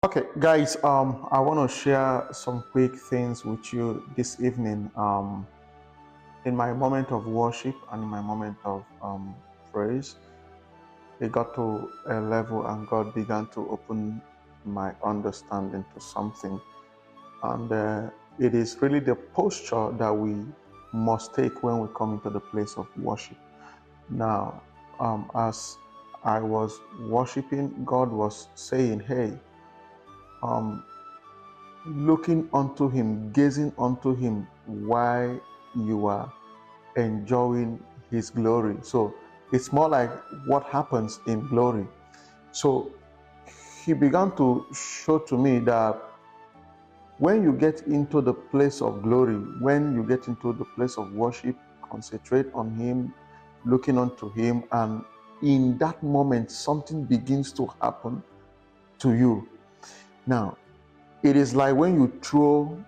Okay, guys, I want to share some quick things with you this evening. In my moment of worship and in my moment of praise, it got to a level and God began to open my understanding to something. And it is really the posture that we must take when we come into the place of worship. Now, as I was worshiping, God was saying, hey, um, looking unto him, gazing unto him while you are enjoying his glory. So it's more like what happens in glory. So he began to show to me that when you get into the place of glory, when you get into the place of worship, concentrate on him, looking unto him, and in that moment, something begins to happen to you. Now, it is like when you throw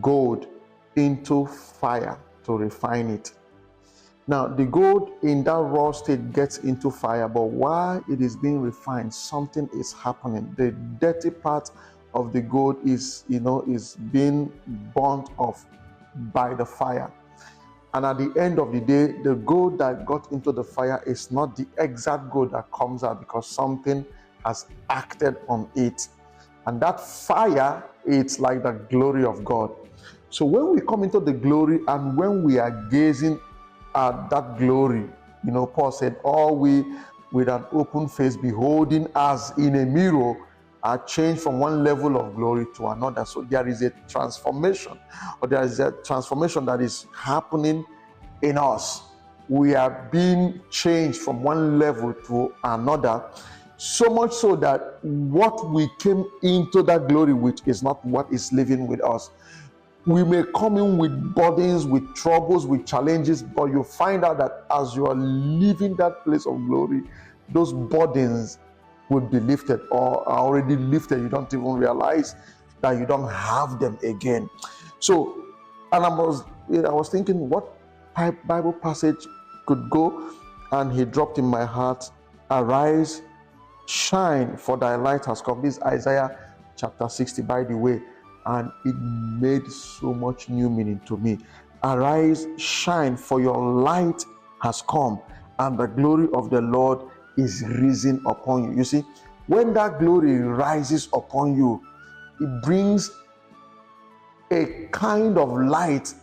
gold into fire to refine it. Now, the gold in that raw state gets into fire, but while it is being refined, something is happening. The dirty part of the gold is being burnt off by the fire. And at the end of the day, the gold that got into the fire is not the exact gold that comes out because something has acted on it. And that fire, it's like the glory of God. So when we come into the glory and when we are gazing at that glory, Paul said, all we with an open face beholding as in a mirror are changed from one level of glory to another. So there is a transformation, or there is a transformation that is happening in us. We are being changed from one level to another, so much so that what we came into that glory with is not what is living with us. We may come in with burdens, with troubles, with challenges, but you find out that as you are leaving that place of glory, those burdens will be lifted or are already lifted. You don't even realize that you don't have them again. So, and I was thinking, what Bible passage could go? And he dropped in my heart, arise, shine, for thy light has come. This is Isaiah chapter 60, by the way, and it made so much new meaning to me. Arise, shine, for your light has come, and the glory of the Lord is risen upon you. You see, when that glory rises upon you, it brings a kind of light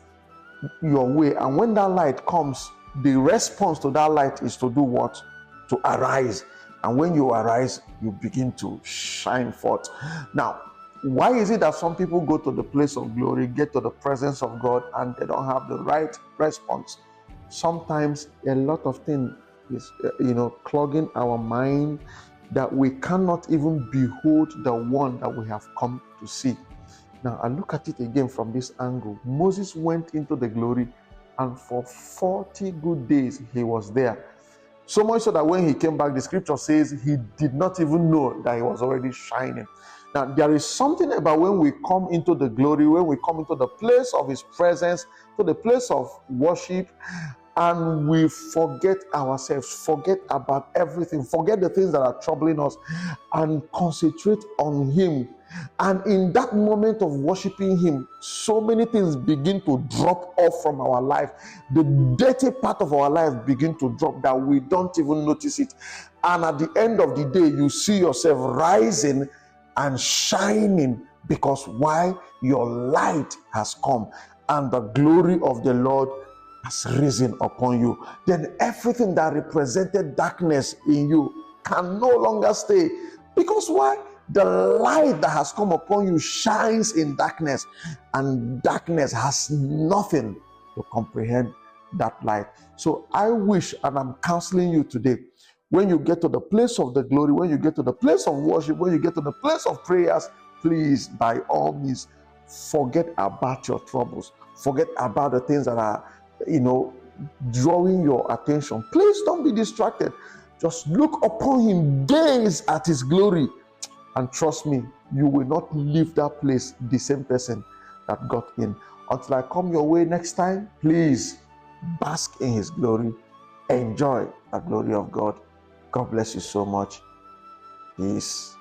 your way, and when that light comes, the response to that light is to do what? To arise. And when you arise, you begin to shine forth. Now, why is it that some people go to the place of glory, get to the presence of God, and they don't have the right response? Sometimes a lot of things is clogging our mind, that we cannot even behold the one that we have come to see. Now, I look at it again from this angle. Moses went into the glory, and for 40 good days he was there. So much so that when he came back, the scripture says he did not even know that he was already shining. Now, there is something about when we come into the glory, when we come into the place of his presence, to the place of worship, and we forget ourselves, forget about everything, forget the things that are troubling us, and concentrate on him. And in that moment of worshiping him, so many things begin to drop off from our life. The dirty part of our life begin to drop that we don't even notice it. And at the end of the day, you see yourself rising and shining, because why? Your light has come and the glory of the Lord has risen upon you. Then everything that represented darkness in you can no longer stay, because why? The light that has come upon you shines in darkness, and darkness has nothing to comprehend that light. So I wish, and I'm counseling you today, when you get to the place of the glory, when you get to the place of worship, when you get to the place of prayers, please, by all means, forget about your troubles, forget about the things that are drawing your attention. Please don't be distracted. Just look upon him, gaze at his glory, and trust me, you will not leave that place the same person that got in. Until I come your way next time, please bask in his glory, enjoy the glory of God. God bless you so much. Peace.